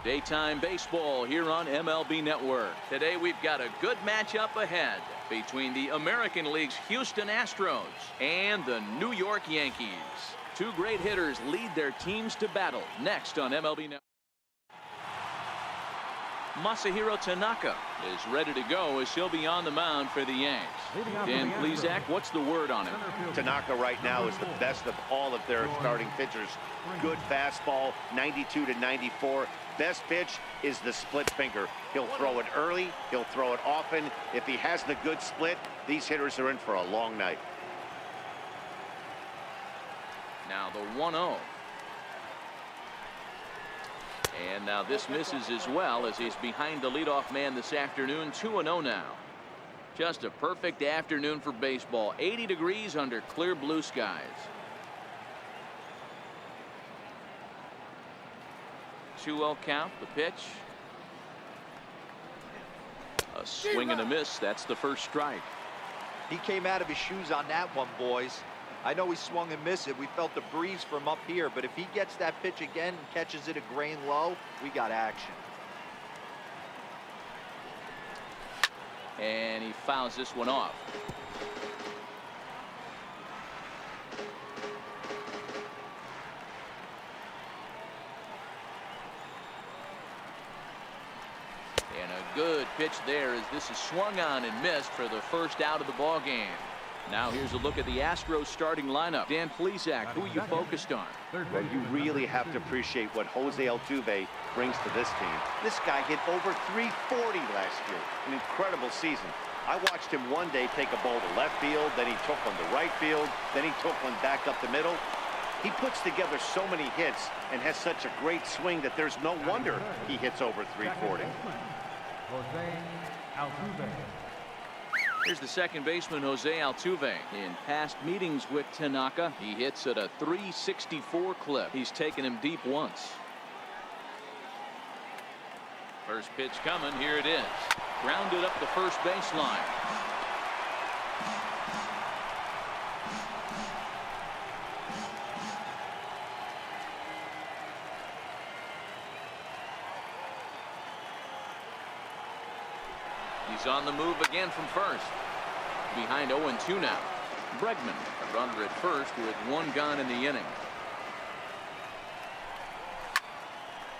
Daytime baseball here on MLB Network. Today we've got a good matchup ahead between the American League's Houston Astros and the New York Yankees. Two great hitters lead their teams to battle next on MLB Network. Masahiro Tanaka is ready to go as he'll be on the mound for the Yanks. Dan Plesac, what's the word on him? Tanaka right now is the best of all of their starting pitchers. Good fastball, 92 to 94. Best pitch is the split finger. He'll throw it early. He'll throw it often. If he has the good split, these hitters are in for a long night. Now the 1-0. And now this misses as well as he's behind the leadoff man this afternoon. 2-0 now. Just a perfect afternoon for baseball. 80 degrees under clear blue skies. 2-0 count, the pitch. A swing and a miss. That's the first strike. He came out of his shoes on that one, boys. I know he swung and missed it. We felt the breeze from up here, but if he gets that pitch again and catches it a grain low, we got action. And he fouls this one off. And a good pitch there as this is swung on and missed for the first out of the ball game. Now here's a look at the Astros starting lineup. Dan Plesac, who are you focused on? Well, you really have to appreciate what Jose Altuve brings to this team. This guy hit over 340 last year. An incredible season. I watched him one day take a ball to left field, then he took one to right field, then he took one back up the middle. He puts together so many hits and has such a great swing that there's no wonder he hits over 340. Jose Altuve. Here's the second baseman, Jose Altuve. In past meetings with Tanaka, he hits at a 364 clip. He's taken him deep once. First pitch coming. Here it is. Grounded up the first baseline. He's on the move again from first. Behind 0-2 now. Bregman, a runner at first with one gone in the inning.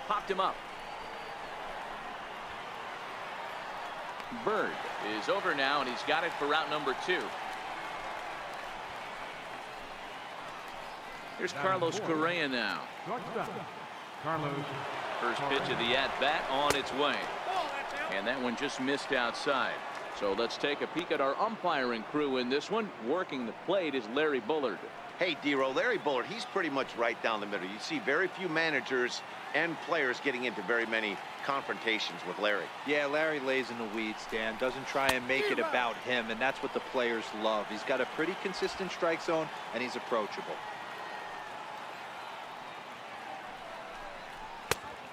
Popped him up. Bird is over now, and he's got it for route number 2. Here's Carlos Correa now. First pitch of the at-bat on its way. And that one just missed outside. So let's take a peek at our umpiring crew in this one. Working the plate is Larry Bullard. Hey, D-Row, Larry Bullard, he's pretty much right down the middle. You see very few managers and players getting into very many confrontations with Larry. Yeah, Larry lays in the weeds, Dan. Doesn't try and make it about him, and that's what the players love. He's got a pretty consistent strike zone, and he's approachable.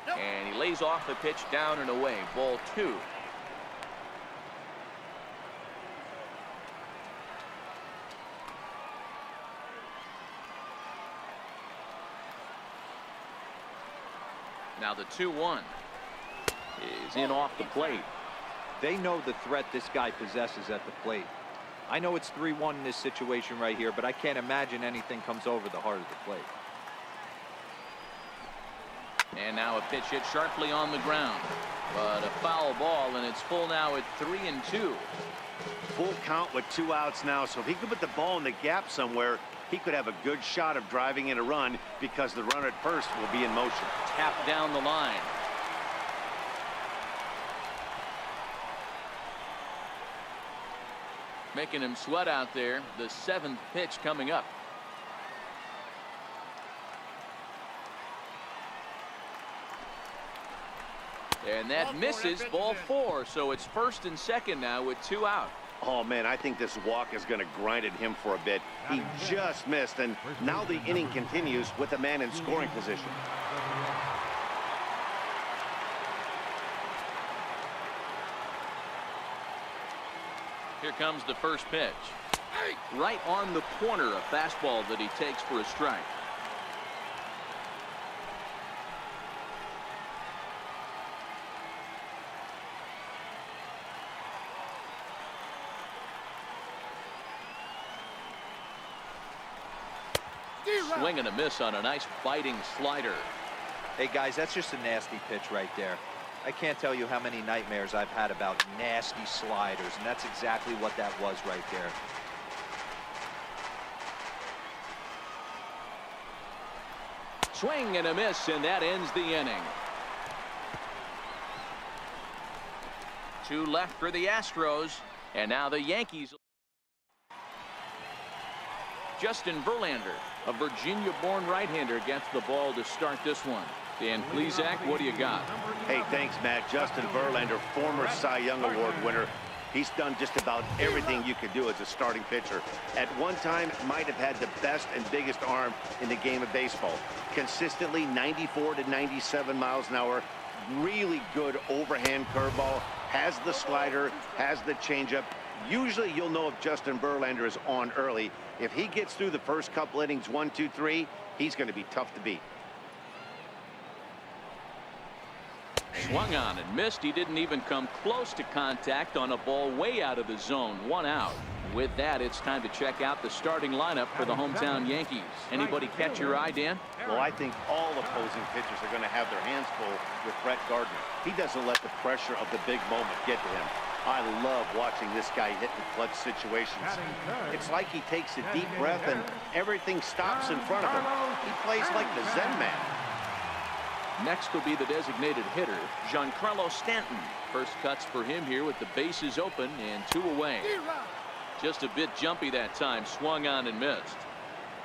And he lays off the pitch down and away. Ball 2. Now the 2-1 is in off the plate. They know the threat this guy possesses at the plate. I know it's 3-1 in this situation right here, but I can't imagine anything comes over the heart of the plate. And now a pitch hit sharply on the ground, but a foul ball, and it's full now at 3-2. Full count with 2 outs now, so if he could put the ball in the gap somewhere, he could have a good shot of driving in a run because the runner at first will be in motion. Tapped down the line. Making him sweat out there. The 7th pitch coming up. And that misses. Ball 4. So it's first and second now with 2 out. Oh, man, I think this walk is going to grind at him for a bit. He just missed, and now the inning continues with a man in scoring position. Here comes the first pitch. Right on the corner, a fastball that he takes for a strike. swing and a miss on a nice biting slider. Hey guys, that's just a nasty pitch right there. I can't tell you how many nightmares I've had about nasty sliders, and that's exactly what that was right there. Swing and a miss, and that ends the inning. 2 left for the Astros, and now the Yankees. Justin Verlander, a Virginia-born right-hander, gets the ball to start this one. Dan Plesac, what do you got? Hey, thanks, Matt. Justin Verlander, former Cy Young Award winner. He's done just about everything you could do as a starting pitcher. At one time, might have had the best and biggest arm in the game of baseball. Consistently 94 to 97 miles an hour. Really good overhand curveball. Has the slider, has the changeup. Usually you'll know if Justin Verlander is on early. If he gets through the first couple innings, 1, 2, 3, he's going to be tough to beat. Swung on and missed. He didn't even come close to contact on a ball way out of the zone. 1 out. With that, it's time to check out the starting lineup for the hometown Yankees. Anybody catch your eye, Dan? Well, I think all opposing pitchers are going to have their hands full with Gardner. He doesn't let the pressure of the big moment get to him. I love watching this guy hit in clutch situations. It's like he takes a deep breath and everything stops in front of him. He plays like the Zen man. Next will be the designated hitter, Giancarlo Stanton. First cuts for him here with the bases open and 2 away. Just a bit jumpy that time, swung on and missed.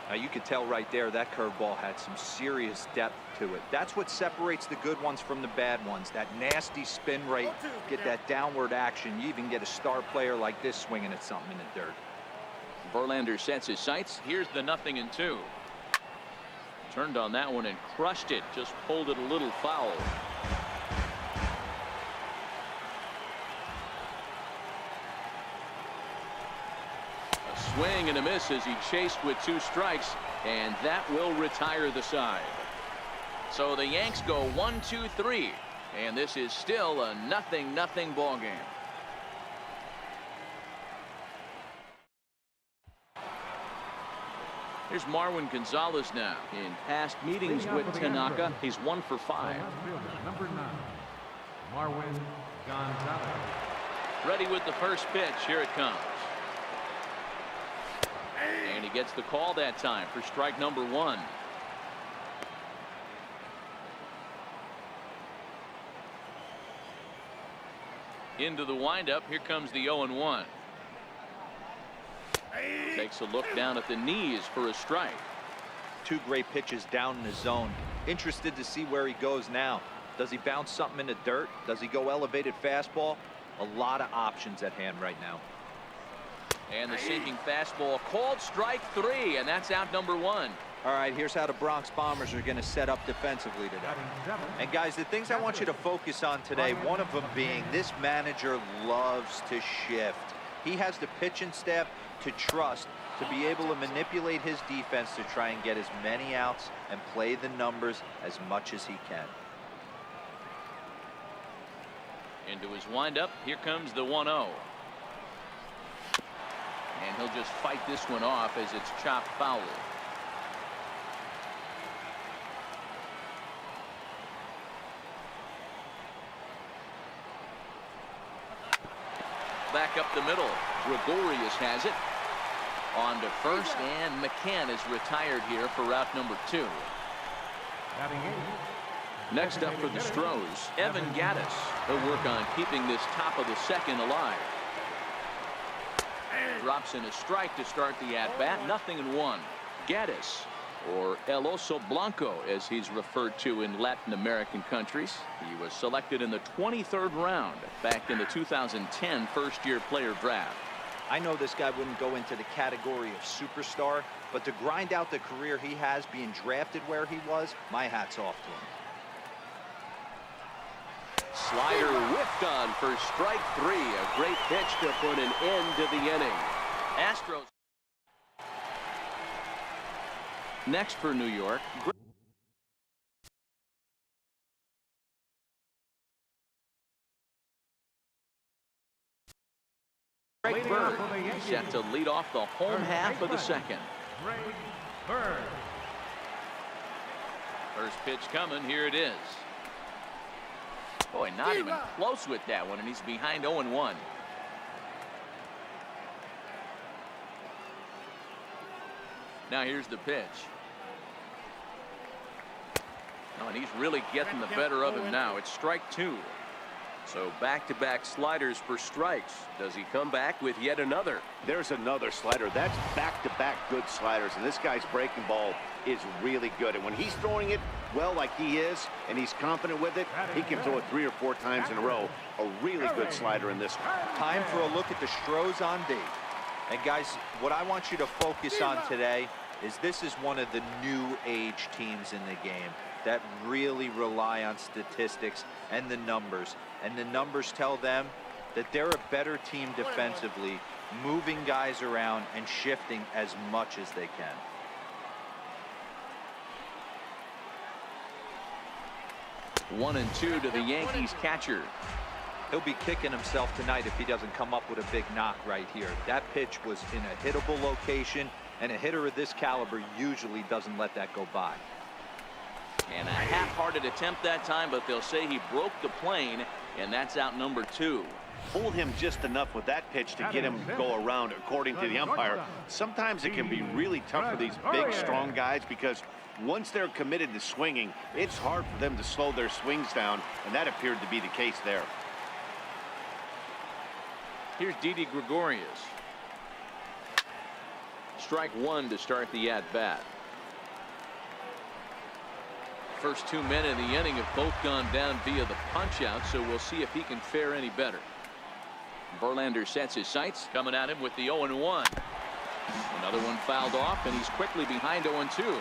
Now you could tell right there that curveball had some serious depth to it. That's what separates the good ones from the bad ones. That nasty spin rate, get that downward action. You even get a star player like this swinging at something in the dirt. Verlander sets his sights. Here's the 0-2. Turned on that one and crushed it. Just pulled it a little foul. A swing and a miss as he chased with 2 strikes, and that will retire the side. So the Yanks go 1, 2, 3, and this is still a 0-0 ball game. Here's Marwin Gonzalez now. In past meetings with Tanaka, he's 1 for 5. Number 9, Marwin Gonzalez. Ready with the first pitch. Here it comes. And he gets the call that time for strike number 1. Into the windup. Here comes the 0-1. Takes a look down at the knees for a strike. 2 great pitches down in the zone. Interested to see where he goes now. Does he bounce something in the dirt? Does he go elevated fastball? A lot of options at hand right now. And the sinking fastball called strike 3, and that's out number 1. All right, here's how the Bronx Bombers are going to set up defensively today. And guys, the things I want you to focus on today, one of them being this manager loves to shift. He has the pitching staff to trust to be able to manipulate his defense to try and get as many outs and play the numbers as much as he can. Into his windup. Here comes the 1-0. And he'll just fight this one off as it's chopped foul. Back up the middle. Gregorius has it. On to first, and McCann is retired here for route number 2. Next up for the Stros, Evan Gattis. He'll work on keeping this top of the second alive. Drops in a strike to start the at-bat. 0-1. Gattis, or El Oso Blanco, as he's referred to in Latin American countries. He was selected in the 23rd round back in the 2010 first-year player draft. I know this guy wouldn't go into the category of superstar, but to grind out the career he has being drafted where he was, my hat's off to him. Slider whiffed on for strike 3. A great pitch to put an end to the inning. Astros. Next for New York. Greg Bird set to lead off the home half of the second. Greg Bird. First pitch coming. Here it is. Boy, not even close with that one, and he's behind 0-1. Now here's the pitch. Oh, and he's really getting the better of him now. It's strike 2. So back-to-back sliders for strikes. Does he come back with yet another? There's another slider. That's back-to-back good sliders, and this guy's breaking ball is really good. And when he's throwing it well like he is, and he's confident with it, he can throw it 3 or 4 times in a row. A really good slider in this one. Time for a look at the Stros on D. And guys, what I want you to focus on today is this is one of the new age teams in the game that really rely on statistics and the numbers. And the numbers tell them that they're a better team defensively, moving guys around and shifting as much as they can. One and two to the Yankees catcher. He'll be kicking himself tonight if he doesn't come up with a big knock right here. That pitch was in a hittable location, and a hitter of this caliber usually doesn't let that go by. And a half-hearted attempt that time, but they'll say he broke the plane, and that's out number 2. Fool him just enough with that pitch to get him to go around, according to the umpire. Sometimes it can be really tough for these big, strong guys because once they're committed to swinging, it's hard for them to slow their swings down, and that appeared to be the case there. Here's Didi Gregorius. Strike 1 to start the at-bat. First 2 men in the inning have both gone down via the punch-out, so we'll see if he can fare any better. Verlander sets his sights, coming at him with the 0-1. Another one fouled off, and he's quickly behind 0-2.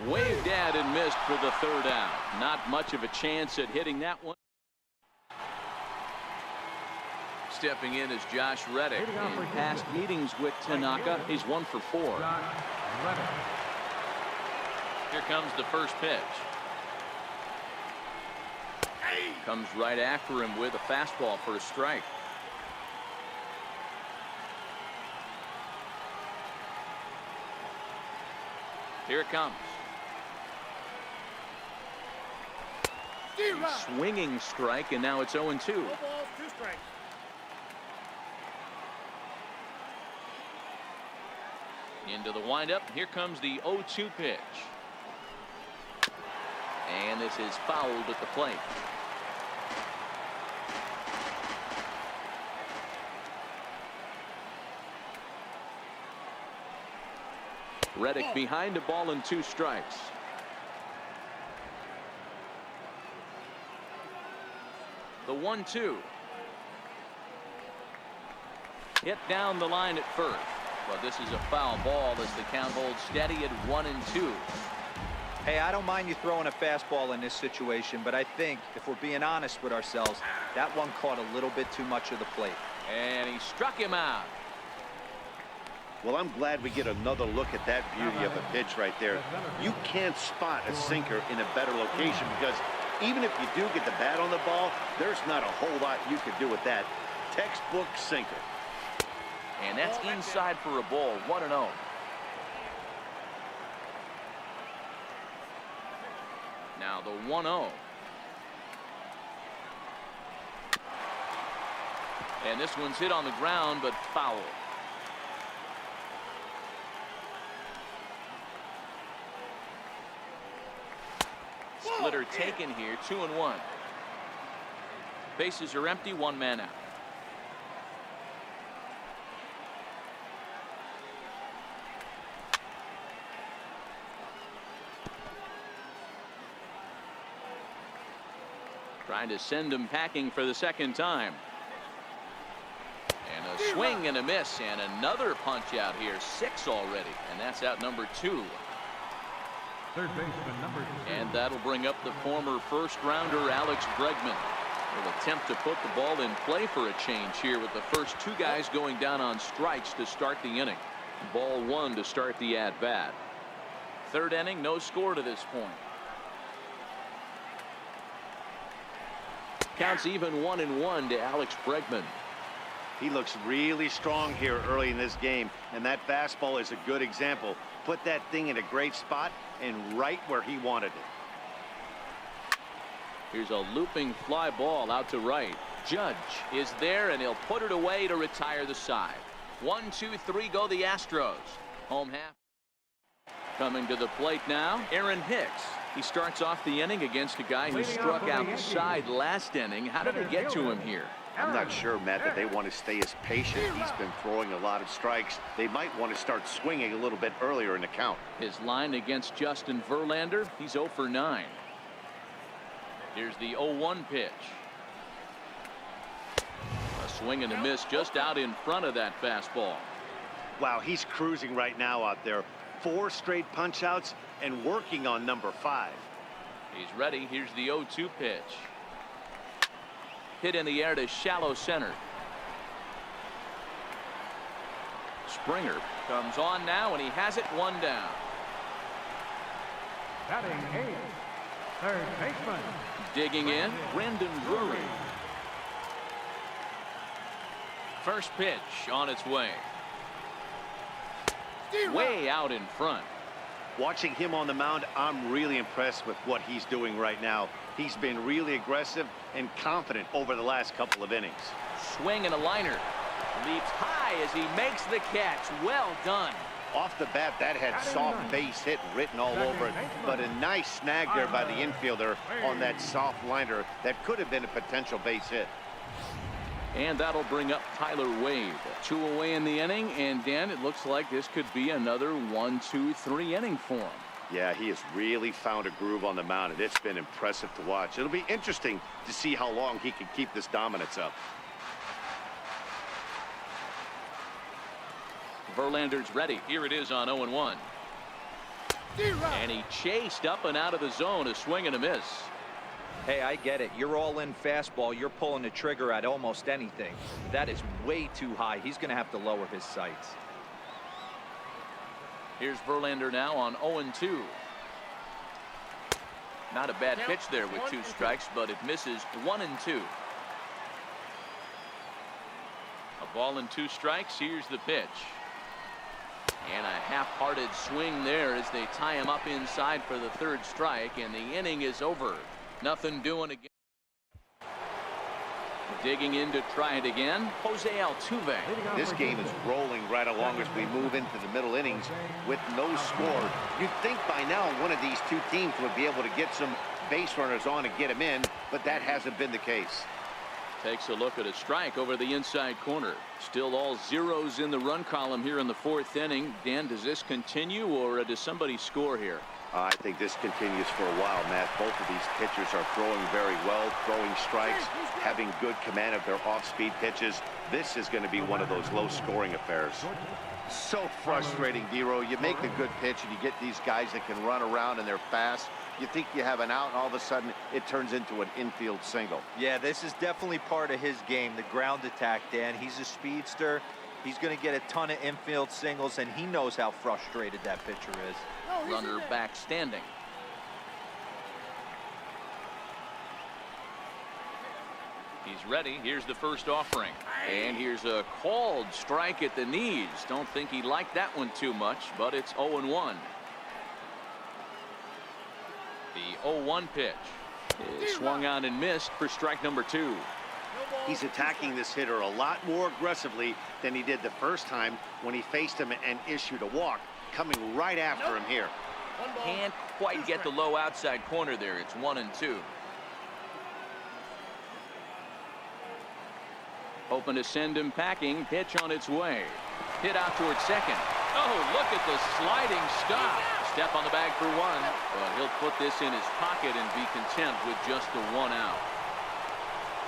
Waved at and missed for the 3rd out. Not much of a chance at hitting that one. Stepping in is Josh Reddick. In past meetings with Tanaka, he's 1 for 4. Here comes the first pitch. Comes right after him with a fastball for a strike. Here it comes. Swinging strike, and now it's 0-2. Into the windup. Here comes the 0-2 pitch. And this is fouled at the plate. Reddick behind a ball and 2 strikes. The 1-2. Hit down the line at first. But this is a foul ball as the count holds steady at 1-2. Hey, I don't mind you throwing a fastball in this situation, but I think if we're being honest with ourselves, that one caught a little bit too much of the plate. And he struck him out. Well, I'm glad we get another look at that beauty of a pitch right there. You can't spot a sinker in a better location because even if you do get the bat on the ball, there's not a whole lot you can do with that. Textbook sinker. And that's inside for a ball. 1-0. Now the 1-0. And this one's hit on the ground, but foul. Splitter taken here. 2-1. Bases are empty. 1 man out. Trying to send him packing for the 2nd time. And a swing and a miss, and another punch out here. 6 already, and that's out number 2. Third baseman number 2. And that'll bring up the former first-rounder Alex Bregman. Will attempt to put the ball in play for a change here with the first 2 guys going down on strikes to start the inning. Ball 1 to start the at-bat. 3rd inning, no score to this point. Counts even 1-1 to Alex Bregman. He looks really strong here early in this game, and that fastball is a good example. Put that thing in a great spot and right where he wanted it. Here's a looping fly ball out to right. Judge is there, and he'll put it away to retire the side. 1, 2, 3 go the Astros. Home half. Coming to the plate now, Aaron Hicks. He starts off the inning against a guy who struck outside last inning. How did they get to him here? I'm not sure, Matt, that they want to stay as patient. He's been throwing a lot of strikes. They might want to start swinging a little bit earlier in the count. His line against Justin Verlander, he's 0 for 9. Here's the 0-1 pitch. A swing and a miss just out in front of that fastball. Wow, he's cruising right now out there. 4 straight punch outs and working on number 5. He's ready. Here's the 0-2 pitch. Hit in the air to shallow center. Springer comes on now, and he has it 1 down. Batting 8th, third baseman. Digging in, Brendan Drury. First pitch on its way. Way out in front. Watching him on the mound, I'm really impressed with what he's doing right now. He's been really aggressive and confident over the last couple of innings. Swing and a liner. Leaps high as he makes the catch. Well done. Off the bat, that had soft base hit written all over it, but a nice snag there by the infielder on that soft liner that could have been a potential base hit. And that'll bring up Tyler Wade. 2 away in the inning, and Dan, it looks like this could be another 1, 2, 3 inning for him. Yeah, he has really found a groove on the mound, and it's been impressive to watch. It'll be interesting to see how long he can keep this dominance up. Verlander's ready. Here it is on 0-1. And he chased up and out of the zone. A swing and a miss. Hey, I get it. You're all in fastball. You're pulling the trigger at almost anything. That is way too high. He's going to have to lower his sights. Here's Verlander now on 0-2. Not a bad pitch there with 2 strikes, but it misses 1 and 2. A ball and 2 strikes. Here's the pitch. And a half-hearted swing there as they tie him up inside for the 3rd strike, and the inning is over. Nothing doing again. Digging in to try it again, Jose Altuve. This game is rolling right along as we move into the middle innings with no score. You'd think by now one of these 2 teams would be able to get some base runners on and get them in, but that hasn't been the case. Takes a look at a strike over the inside corner. Still all zeros in the run column here in the 4th inning. Dan, does this continue, or does somebody score here? I think this continues for a while, Matt. Both of these pitchers are throwing very well, throwing strikes, having good command of their off-speed pitches. This is going to be one of those low-scoring affairs. So frustrating, Dero. You make a good pitch, and you get these guys that can run around, and they're fast. You think you have an out, and all of a sudden, it turns into an infield single. Yeah, this is definitely part of his game, the ground attack, Dan. He's a speedster. He's going to get a ton of infield singles, and he knows how frustrated that pitcher is. Runner back standing. He's ready. Here's the first offering. And here's a called strike at the knees. Don't think he liked that one too much, but it's 0-1. The 0-1 pitch is swung on and missed for strike number 2. He's attacking this hitter a lot more aggressively than he did the first time when he faced him and issued a walk. Coming right after him here. Can't quite get the low outside corner there. It's 1-2. Hoping to send him packing. Pitch on its way. Hit out towards second. Oh, look at the sliding stop. Step on the bag for 1. But he'll put this in his pocket and be content with just the 1 out.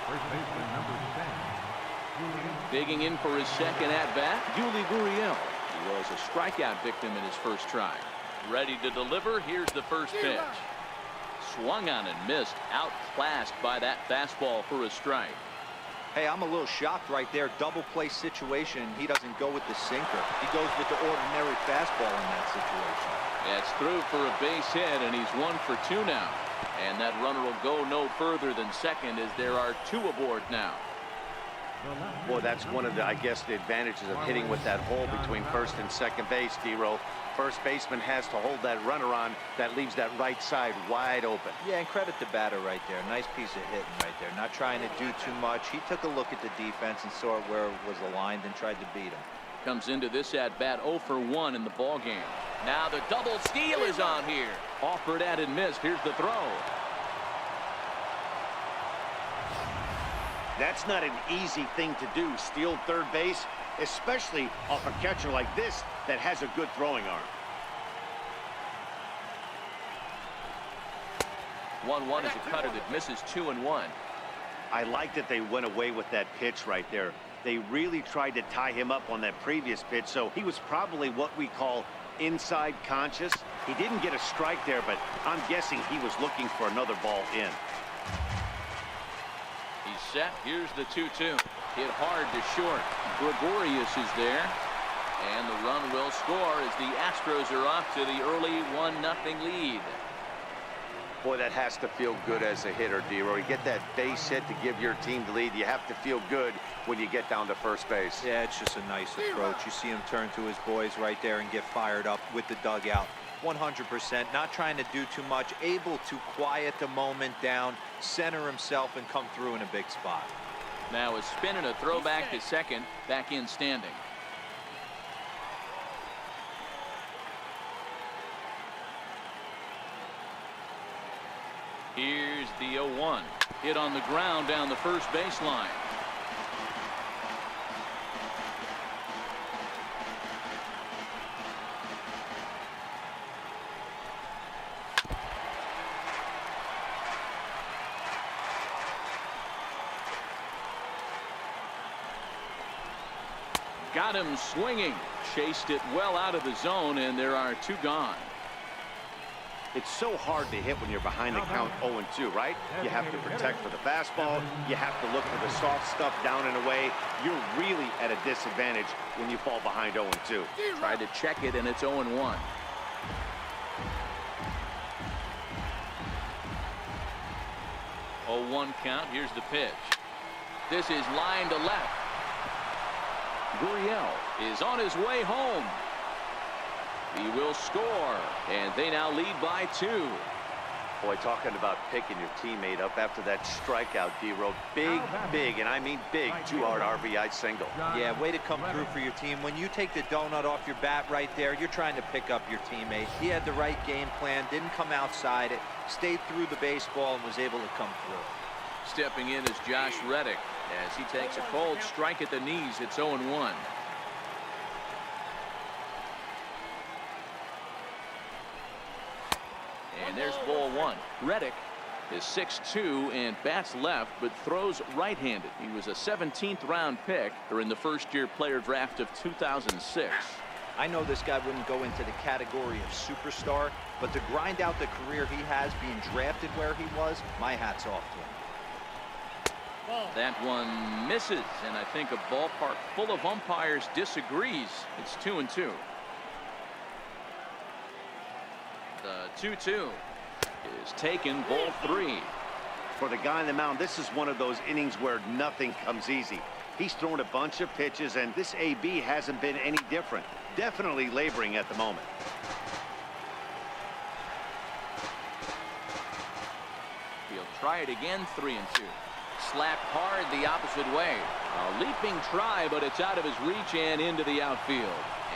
First baseman number 10. Digging in for his second at-bat, Yuli Gurriel. He was a strikeout victim in his first try. Ready to deliver. Here's the first pitch. Swung on and missed. Outclassed by that fastball for a strike. Hey, I'm a little shocked right there. Double play situation. He doesn't go with the sinker. He goes with the ordinary fastball in that situation. It's through for a base hit, and he's 1 for 2 now. And that runner will go no further than second as there are 2 aboard now. Boy, that's one of the, I guess, the advantages of hitting with that hole between first and second base, D-Row. First baseman has to hold that runner on. That leaves that right side wide open. Yeah, and credit the batter right there. Nice piece of hitting right there. Not trying to do too much. He took a look at the defense and saw where it was aligned and tried to beat him. Comes into this at-bat 0 for 1 in the ball game. Now the double steal is on here. Offered at and missed. Here's the throw. That's not an easy thing to do, steal third base, especially off a catcher like this that has a good throwing arm. 1-1 is a cutter that misses 2-1. I like that they went away with that pitch right there. They really tried to tie him up on that previous pitch, so he was probably what we call inside conscious. He didn't get a strike there, but I'm guessing he was looking for another ball in. He's set. Here's the 2-2. Hit hard to short. Gregorius is there. And the run will score as the Astros are off to the early 1-0 lead. Boy, that has to feel good as a hitter, D-Roy. You get that base hit to give your team the lead. You have to feel good when you get down to first base. Yeah, it's just a nice approach. You see him turn to his boys right there and get fired up with the dugout. 100%, not trying to do too much, able to quiet the moment down, center himself, and come through in a big spot. Now a spin and a throwback to second, back in standing. Here's the 0-1. Hit on the ground down the first baseline. Got him swinging. Chased it well out of the zone, and there are 2 gone. It's so hard to hit when you're behind the count 0-2, right? You have to protect for the fastball. You have to look for the soft stuff down and away. You're really at a disadvantage when you fall behind 0-2. Tried to check it, and it's 0-1. 0-1 count. Here's the pitch. This is line to left. Gurriel is on his way home. He will score, and they now lead by 2. Boy, talking about picking your teammate up after that strikeout, D-Row. Big, and I mean big, 2-hard RBI single. Yeah, way to come through for your team. When you take the donut off your bat right there, you're trying to pick up your teammate. He had the right game plan, didn't come outside it, stayed through the baseball, and was able to come through. Stepping in is Josh Reddick as he takes a cold strike at the knees. It's 0-1. And there's ball 1. Reddick is 6'2" and bats left, but throws right-handed. He was a 17th round pick during the first-year player draft of 2006. I know this guy wouldn't go into the category of superstar, but to grind out the career he has being drafted where he was, my hat's off to him. That one misses, and I think a ballpark full of umpires disagrees. It's 2-2. The 2-2 is taken, ball 3. For the guy on the mound, this is one of those innings where nothing comes easy. He's thrown a bunch of pitches, and this AB hasn't been any different. Definitely laboring at the moment. He'll try it again, 3-2. Slapped hard the opposite way. A leaping try, but it's out of his reach and into the outfield.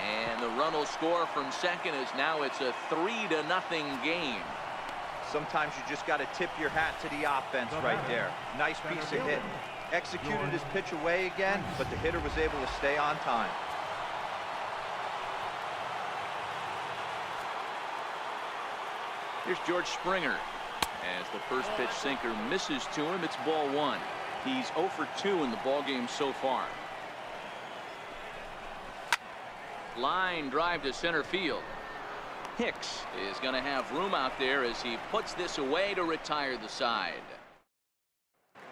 And the run will score from second as now it's a 3-0 game. Sometimes you just got to tip your hat to the offense right there. Nice piece of hitting. Executed his pitch away again, but the hitter was able to stay on time. Here's George Springer. As the first pitch sinker misses to him, it's ball 1. He's 0 for 2 in the ballgame so far. Line drive to center field. Hicks is going to have room out there as he puts this away to retire the side.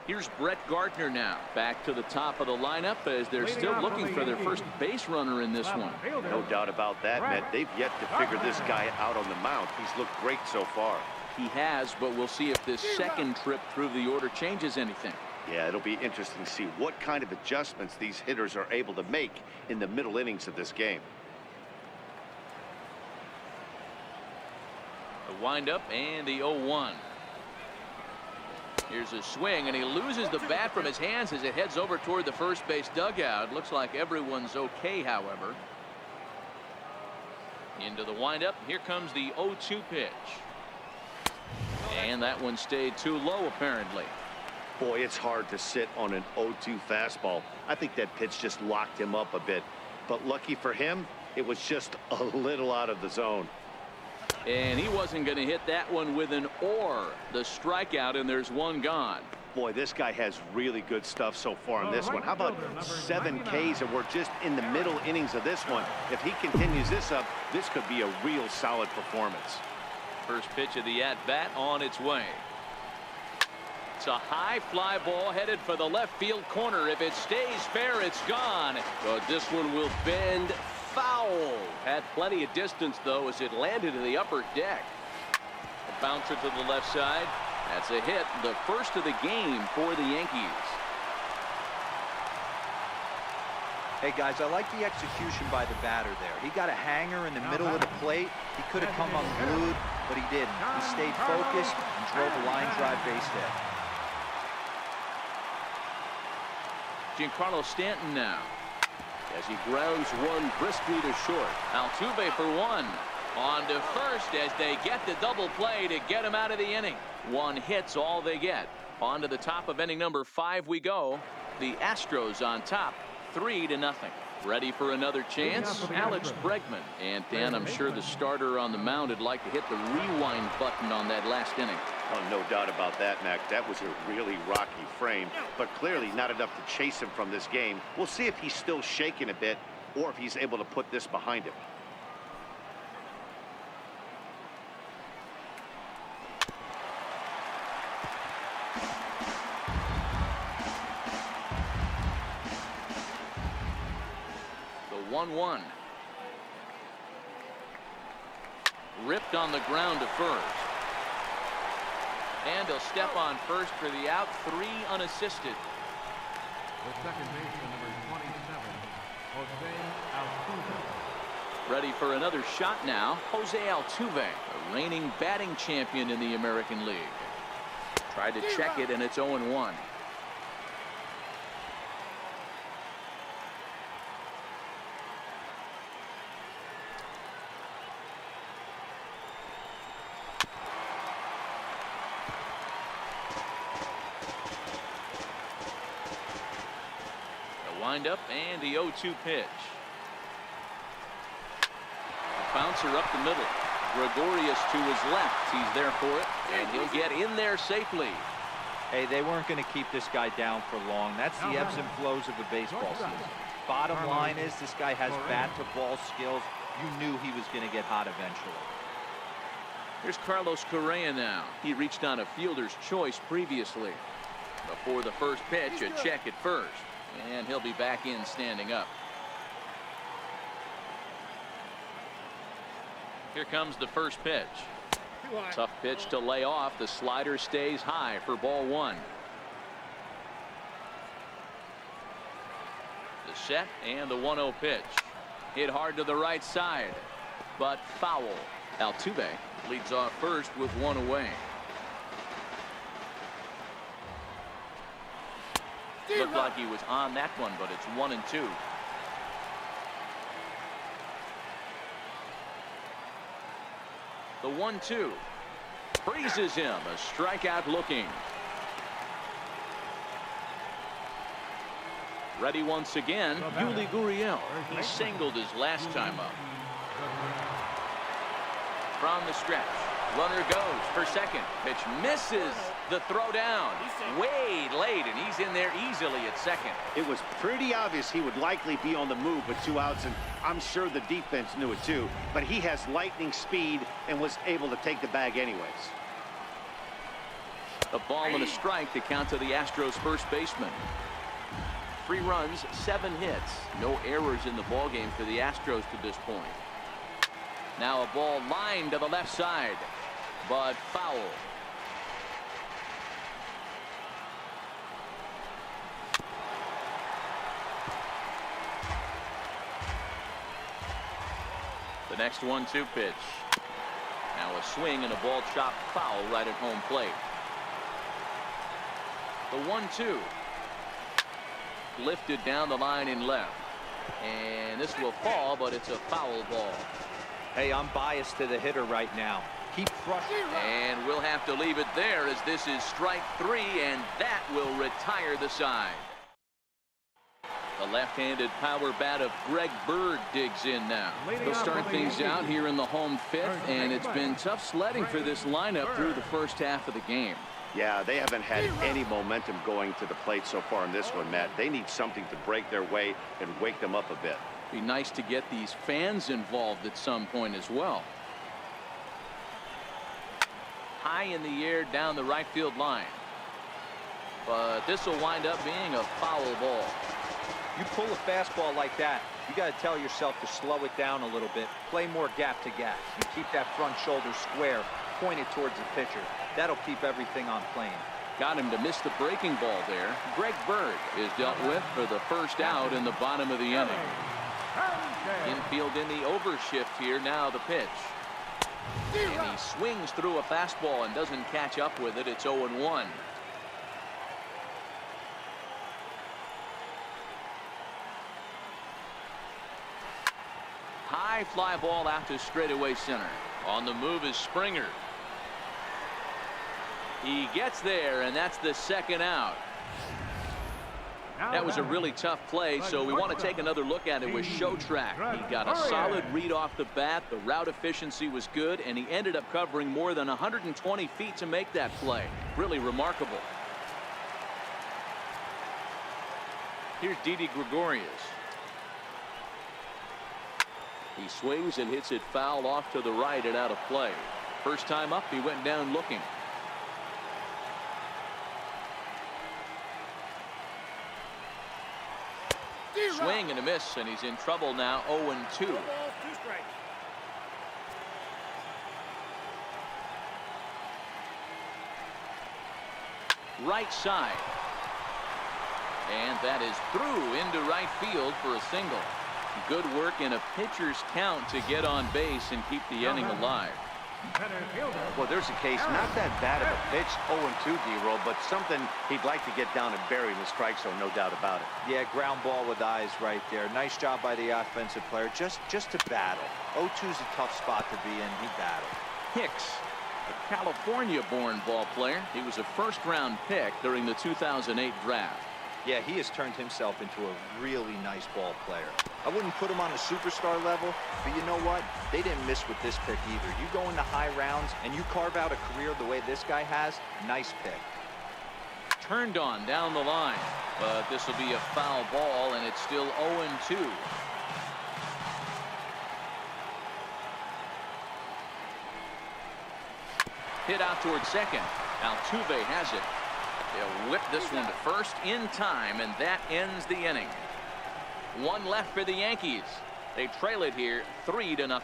Here's Brett Gardner now back to the top of the lineup as they're still looking for their first base runner in this one. No doubt about that, Matt. They've yet to figure this guy out on the mound. He's looked great so far. He has, but we'll see if this second trip through the order changes anything. Yeah, it'll be interesting to see what kind of adjustments these hitters are able to make in the middle innings of this game. The windup and the 0-1. Here's a swing, and he loses the bat from his hands as it heads over toward the first base dugout. Looks like everyone's okay, however. Into the windup. Here comes the 0-2 pitch. And that one stayed too low, apparently. Boy, it's hard to sit on an 0-2 fastball. I think that pitch just locked him up a bit. But lucky for him, it was just a little out of the zone. And he wasn't going to hit that one with an or. The strikeout, and there's one gone. Boy, this guy has really good stuff so far in this one. How about 7 Ks, and we're just in the middle innings of this one. If he continues this up, this could be a real solid performance. First pitch of the at-bat on its way. It's a high fly ball headed for the left field corner. If it stays fair, it's gone. But this one will bend foul. Had plenty of distance, though, as it landed in the upper deck. A bouncer to the left side. That's a hit, the first of the game for the Yankees. Hey, guys, I like the execution by the batter there. He got a hanger in the middle of the plate. He could have come unglued, but he didn't. He stayed focused and drove a line drive base hit. Giancarlo Stanton now, As he grounds one briskly to short. Altuve for one. On to first as they get the double play to get him out of the inning. One hit's all they get. On to the top of inning number 5 we go. The Astros on top, 3-0. Ready for another chance? Alex Bregman. And Dan, I'm sure the starter on the mound would like to hit the rewind button on that last inning. Oh, no doubt about that, Mac. That was a really rocky frame, but clearly not enough to chase him from this game. We'll see if he's still shaking a bit or if he's able to put this behind him. The 1-1. Ripped on the ground to first. And he'll step on first for the out, 3 unassisted. The second baseman, number 27, Jose Altuve. Ready for another shot now. Jose Altuve, a reigning batting champion in the American League. Tried to check it, and it's 0-1. Windup and the 0-2 pitch. Bouncer up the middle. Gregorius to his left. He's there for it, and he'll get in there safely. Hey, they weren't going to keep this guy down for long. That's the ebbs and flows of a baseball season. Bottom line is this guy has bat-to-ball skills. You knew he was going to get hot eventually. Here's Carlos Correa now. He reached on a fielder's choice previously. Before the first pitch, a check at first. And he'll be back in standing up. Here comes the first pitch. Tough pitch to lay off. The slider stays high for ball 1. The set and the 1-0 pitch. Hit hard to the right side, but foul. Altuve leads off first with 1 away. Looked like he was on that one, but it's 1-2. The 1-2 freezes him. A strikeout looking. Ready once again. Yuli Gurriel. He singled his last time up. From the stretch. Runner goes for second. Pitch misses. The throw down. Way late, and he's in there easily at second. It was pretty obvious he would likely be on the move with 2 outs, and I'm sure the defense knew it too. But he has lightning speed and was able to take the bag anyways. A ball and a strike to count to the Astros first baseman. 3 runs, 7 hits. No errors in the ballgame for the Astros to this point. Now a ball lined to the left side. but foul. The next 1-2 pitch. Now a swing and a ball chopped foul right at home plate. The 1-2. Lifted down the line in left. And this will fall, but it's a foul ball. Hey, I'm biased to the hitter right now. Keep crushing. And we'll have to leave it there as this is strike 3, and that will retire the side. The left-handed power bat of Greg Bird digs in now. They'll start things out here in the home fifth, and it's been tough sledding for this lineup through the first half of the game. Yeah, they haven't had any momentum going to the plate so far in this one, Matt. They need something to break their way and wake them up a bit. Be nice to get these fans involved at some point as well. High in the air down the right field line. But this will wind up being a foul ball. You pull a fastball like that, you got to tell yourself to slow it down a little bit, play more gap to gap, and keep that front shoulder square, pointed towards the pitcher. That'll keep everything on plane. Got him to miss the breaking ball there. Greg Bird is dealt with for the first out in the bottom of the inning. Infield in the overshift here. Now the pitch. And he swings through a fastball and doesn't catch up with it. It's 0-1. High fly ball out to straightaway center. On the move is Springer. He gets there, and that's the second out. That was a really tough play, so we want to take another look at it with Show Track. He got a solid read off the bat. The route efficiency was good, and he ended up covering more than 120 feet to make that play. Really remarkable. Here's Didi Gregorius. He swings and hits it foul off to the right and out of play. First time up, he went down looking. Swing and a miss, and he's in trouble now. 0-2. Right side. And that is through into right field for a single. Good work in a pitcher's count to get on base and keep the inning alive. Well, there's a case, not that bad of a pitch, 0-2, D-roll, but something he'd like to get down and bury in the strike zone, no doubt about it. Yeah, ground ball with eyes right there. Nice job by the offensive player, just to battle. 0-2's a tough spot to be in. He battled. Hicks, a California-born ball player. He was a first-round pick during the 2008 draft. Yeah, he has turned himself into a really nice ball player. I wouldn't put him on a superstar level, but you know what? They didn't miss with this pick either. You go into high rounds and you carve out a career the way this guy has, nice pick. Turned on down the line, but this will be a foul ball, and it's still 0-2. Hit out towards second. Altuve has it. They'll whip this one to first in time, and that ends the inning. One left for the Yankees. They trail it here 3-0.